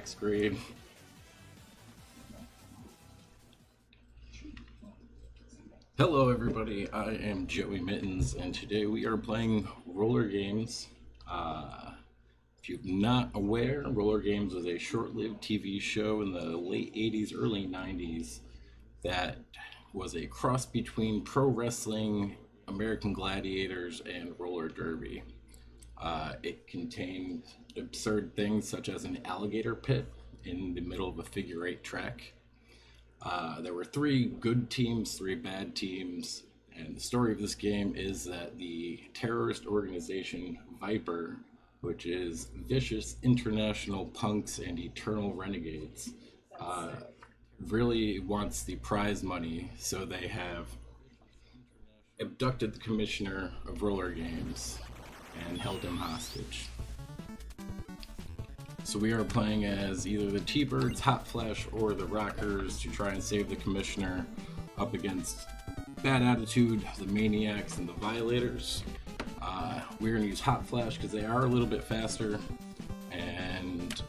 6th grade. Hello everybody, I am JoeyMittens, and today we are playing RollerGames. If you're not aware, RollerGames was a short-lived TV show in the late 80s, early 90s that was a cross between pro wrestling, American Gladiators, and roller derby. It contained absurd things such as an alligator pit in the middle of a figure-8 track. There were 3 good teams, 3 bad teams, and the story of this game is that the terrorist organization Viper, which is vicious international punks and eternal renegades, really wants the prize money, so they have abducted the commissioner of RollerGames and held him hostage. So we are playing as either the T-Birds, Hot Flash, or the Rockers to try and save the commissioner up against Bad Attitude, the Maniacs, and the Violators. We're going to use Hot Flash because they are a little bit faster. And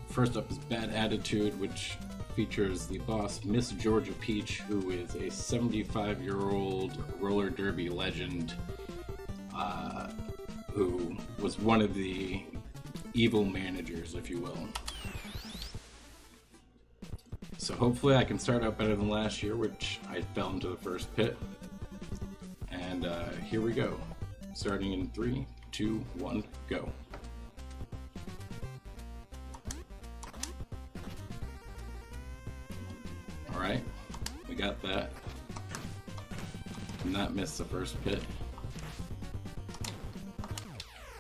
first up is Bad Attitude, which features the boss, Miss Georgia Peach, who is a 75-year-old roller derby legend who was one of the evil managers, if you will. So hopefully I can start out better than last year, which I fell into the first pit. And here we go. Starting in 3, 2, 1, go. Alright, we got that. Did not miss the first pit.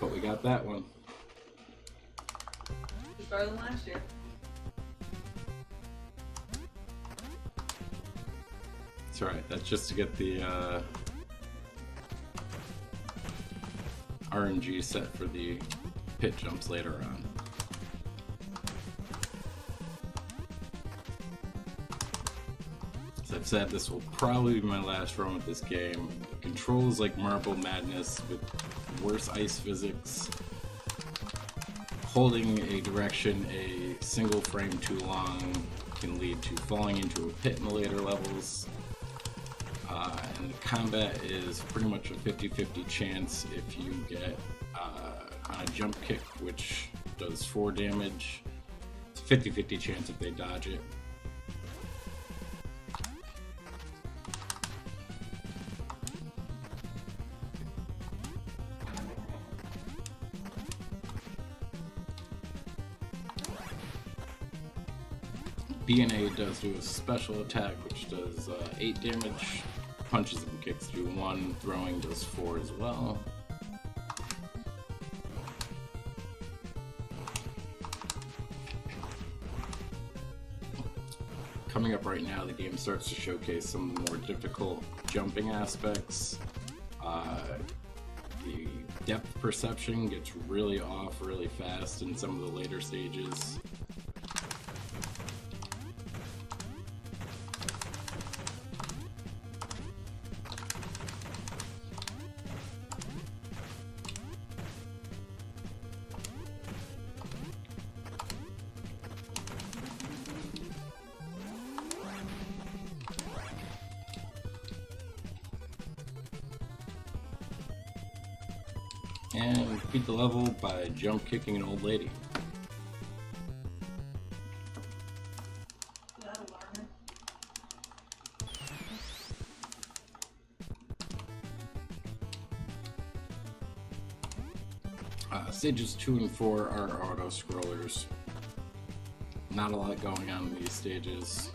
But we got that one. Better than last year. That's right, that's just to get the RNG set for the pit jumps later on. As I've said, this will probably be my last run with this game. It controls like Marble Madness with worse ice physics. Holding a direction a single frame too long can lead to falling into a pit in the later levels. And the combat is pretty much a 50-50 chance if you get on a jump kick, which does 4 damage. It's a 50-50 chance if they dodge it. B&A does do a special attack, which does 8 damage. Punches and kicks do 1, throwing does 4 as well. Coming up right now, the game starts to showcase some of the more difficult jumping aspects. The depth perception gets really off really fast in some of the later stages. And beat the level by jump kicking an old lady. That'll learn it. Stages 2 and 4 are auto scrollers. Not a lot going on in these stages.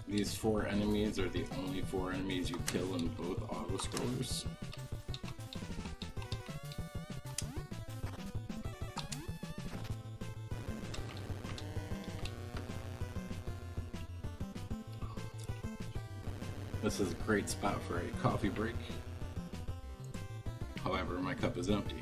These 4 enemies are the only 4 enemies you kill in both auto-scrollers. This is a great spot for a coffee break. However, my cup is empty.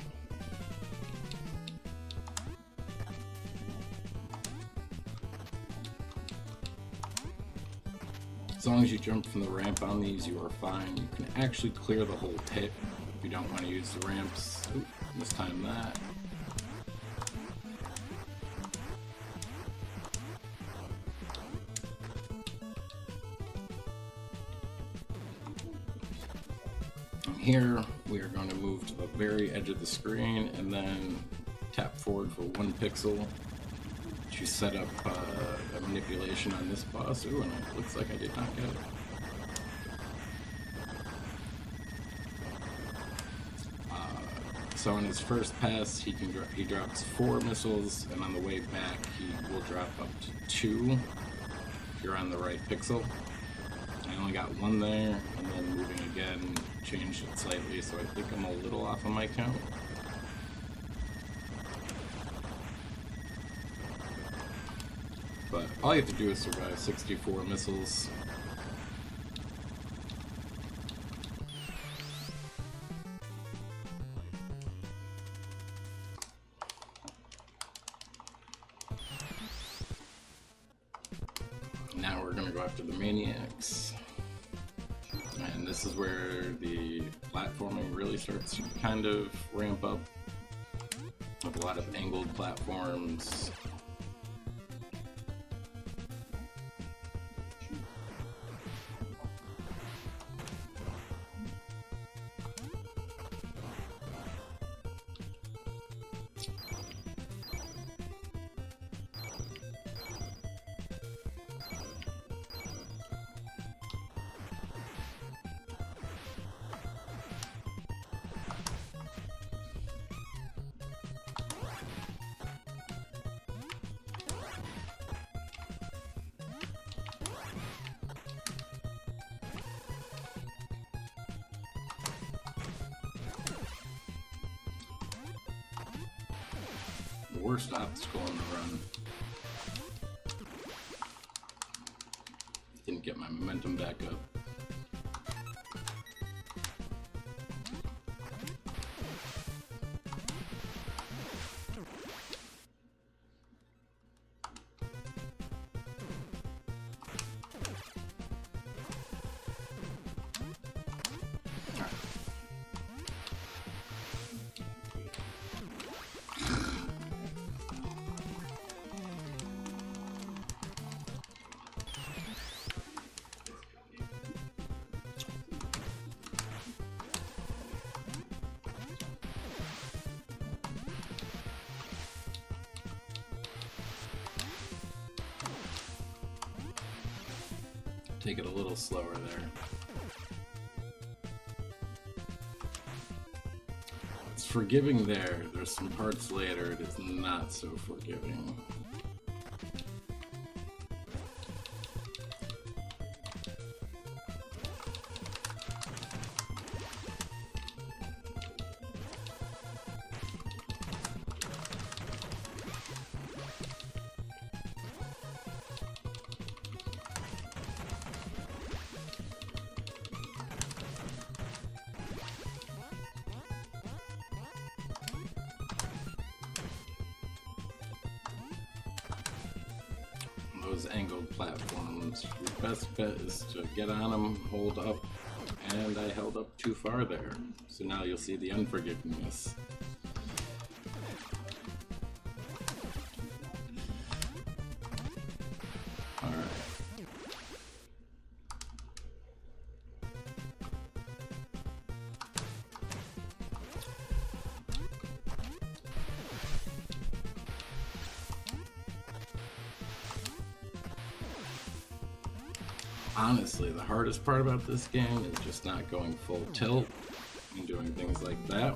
As long as you jump from the ramp on these, you are fine. You can actually clear the whole pit if you don't want to use the ramps. Oop, mistime that. Here, we are going to move to the very edge of the screen and then tap forward for 1 pixel to set up a manipulation on this boss. Ooh, and it looks like I did not get it. So on his first pass, he drops 4 missiles, and on the way back, he will drop up to 2 if you're on the right pixel. I only got 1 there, and then moving again changed it slightly, so I think I'm a little off on my count. But all you have to do is survive 64 missiles. Now we're going to go after the maniacs. And this is where the platforming really starts to kind of ramp up, with a lot of angled platforms. Worst obstacle in the run. Didn't get my momentum back up. Take it a little slower there. It's forgiving there. There's some parts later it is not so forgiving. Those angled platforms, your best bet is to get on them, hold up, and I held up too far there. So now you'll see the unforgiveness. Alright. Honestly, the hardest part about this game is just not going full tilt and doing things like that.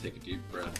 Take a deep breath.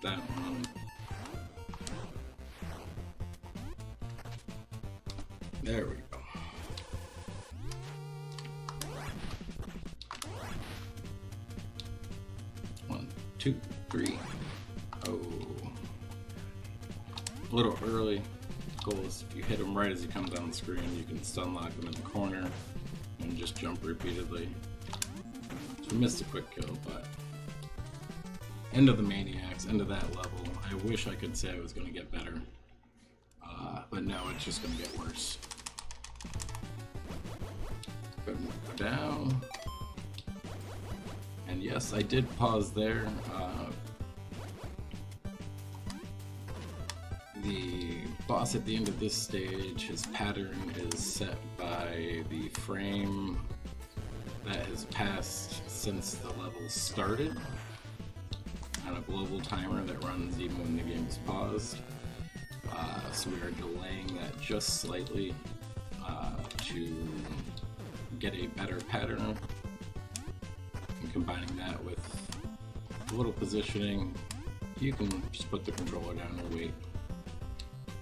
that one. There we go. One, two, three. Oh. A little early. Goal is if you hit him right as he comes on the screen, you can stun lock him in the corner and just jump repeatedly. So we missed a quick kill, but end of the Maniacs, end of that level. I wish I could say I was going to get better, but no, it's just going to get worse. Go down. And yes, I did pause there. The boss at the end of this stage, his pattern is set by the frame that has passed since the level started, on a global timer that runs even when the game is paused. So we are delaying that just slightly to get a better pattern, and combining that with a little positioning, you can just put the controller down and wait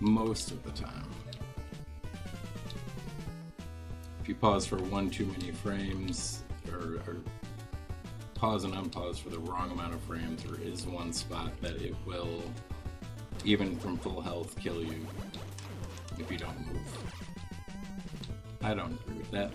most of the time. If you pause for one too many frames, or pause and unpause for the wrong amount of frames, there is one spot that it will, even from full health, kill you if you don't move. I don't agree with that.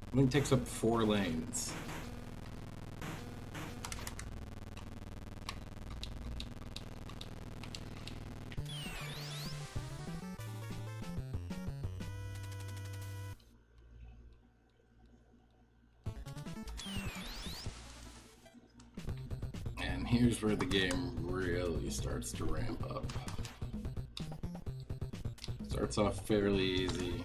I think it takes up 4 lanes. And here's where the game really starts to ramp up. Starts off fairly easy.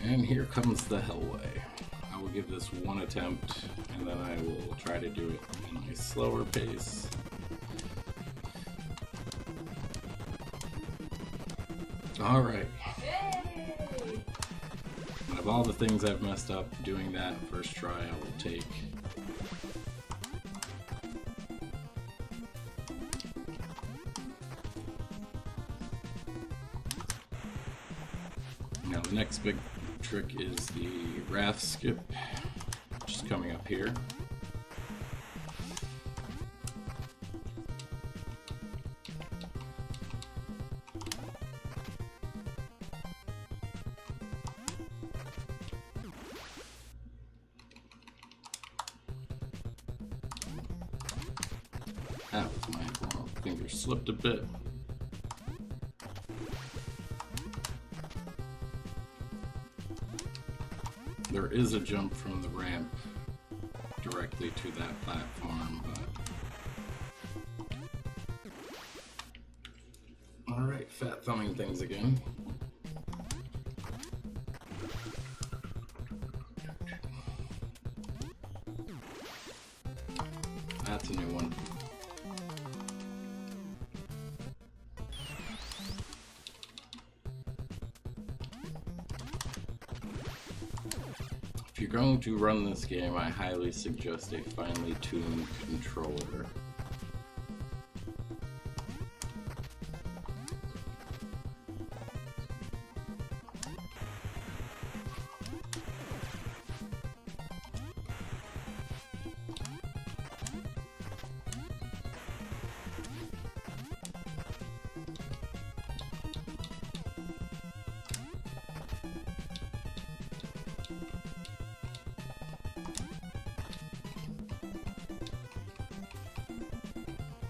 And here comes the hellway. I will give this one attempt, and then I will try to do it in a slower pace. Alright. Of all the things I've messed up, doing that first try I will take. Now the next big trick is the raft skip, which is coming up here. That was my finger slipped a bit. There is a jump from the ramp directly to that platform, but... Alright, fat thumbing things again. that's a new one. If you're going to run this game, I highly suggest a finely tuned controller.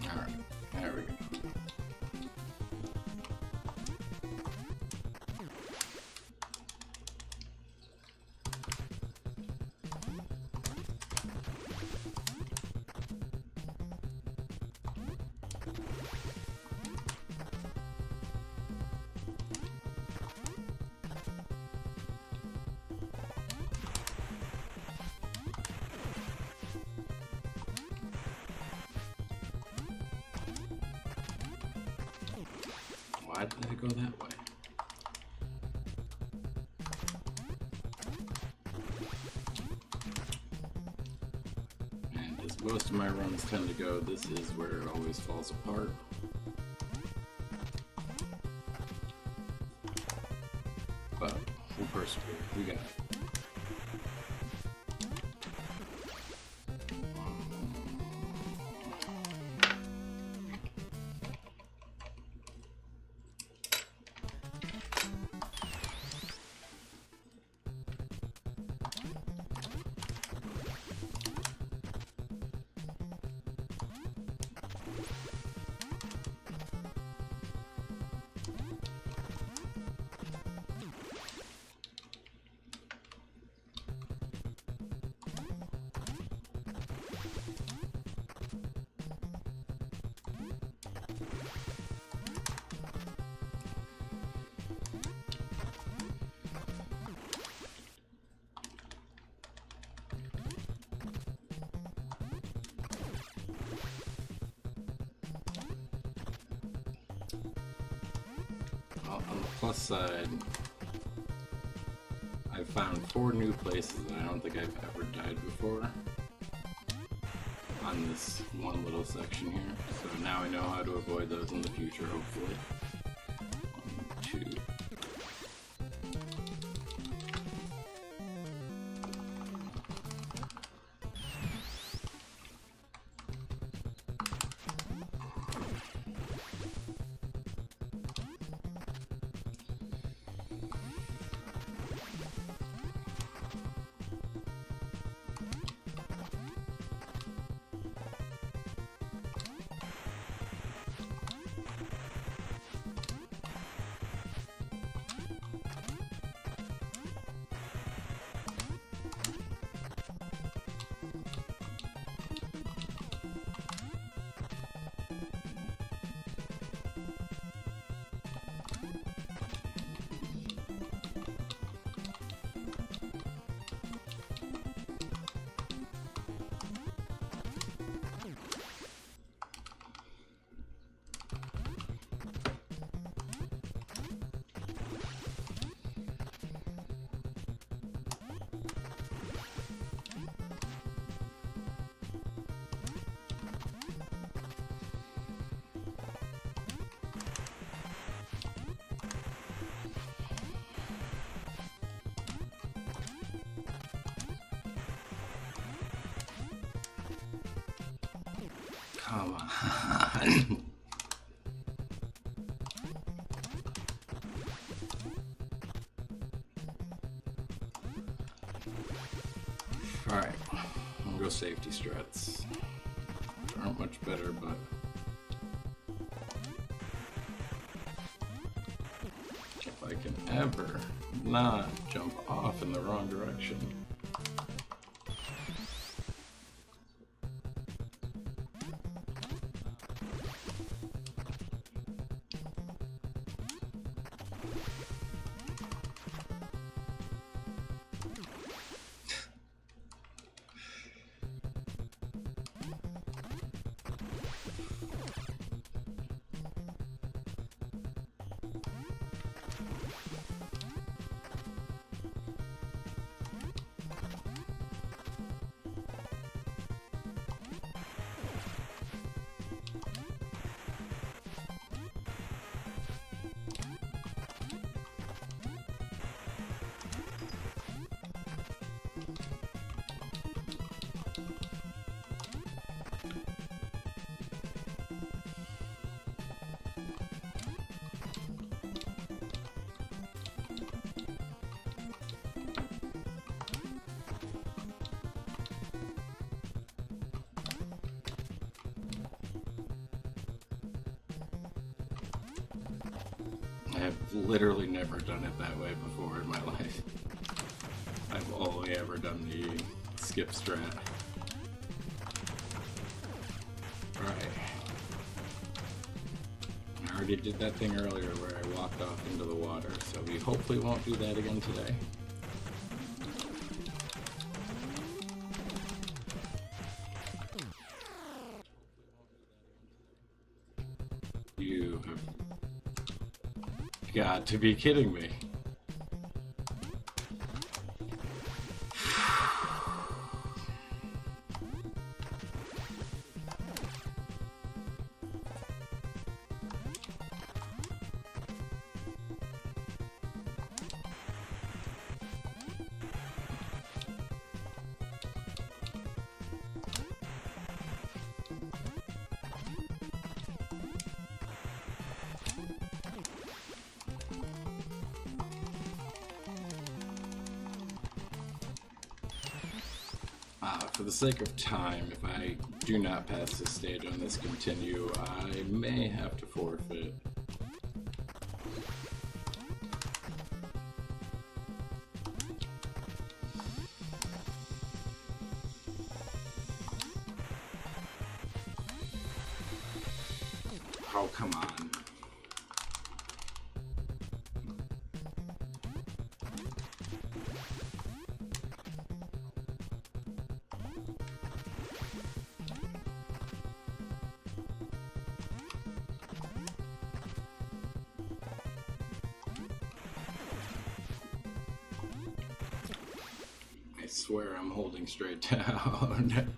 Alright, there we go. Why did I go that way? And as most of my runs tend to go, this is where it always falls apart. But we'll persevere. We got it. On the plus side, I've found 4 new places that I don't think I've ever died before on this one little section here. So now I know how to avoid those in the future, hopefully. 1, 2. Come on. Alright, I'll go safety struts. Aren't much better, but if I can ever not jump off in the wrong direction. I have literally never done it that way before in my life. I've only ever done the skip strat. Alright. I already did that thing earlier where I walked off into the water, so we hopefully won't do that again today. You have got to be kidding me. For the sake of time, if I do not pass this stage on this continue, I may have to forfeit. Oh, come on. I swear I'm holding straight down.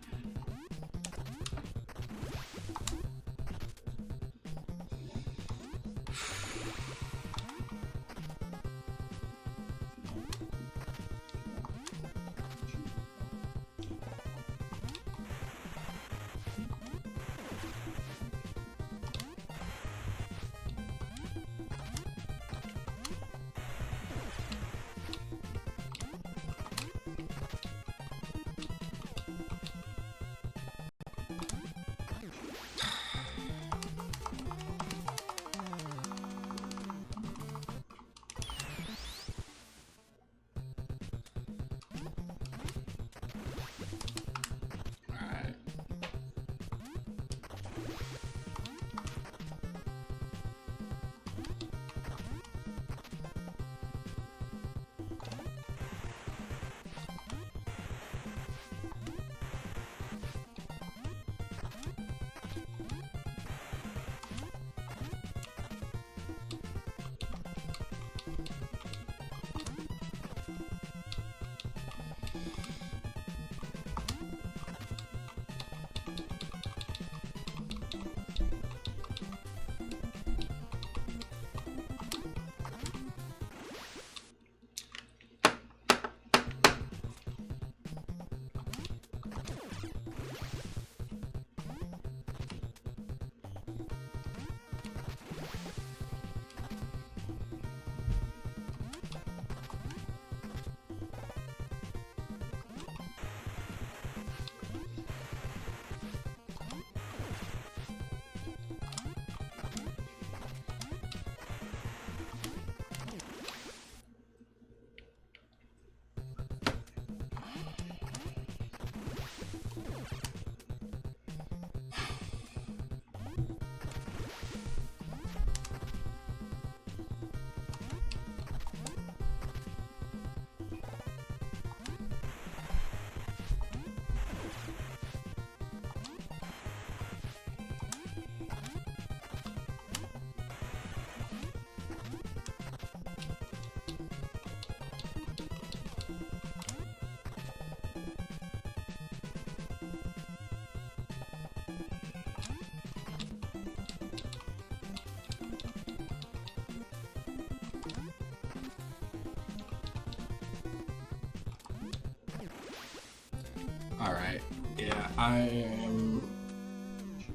Alright, yeah, I am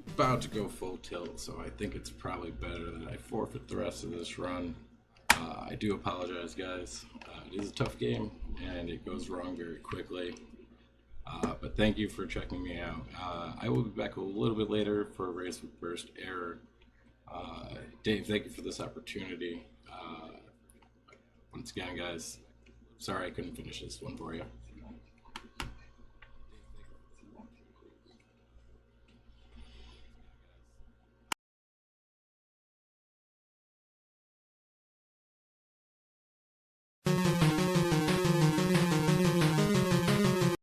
about to go full tilt, so I think it's probably better that I forfeit the rest of this run. I do apologize, guys. It is a tough game, and it goes wrong very quickly. But thank you for checking me out. I will be back a little bit later for a race with burst error. Dave, thank you for this opportunity. Once again, guys, sorry I couldn't finish this one for you.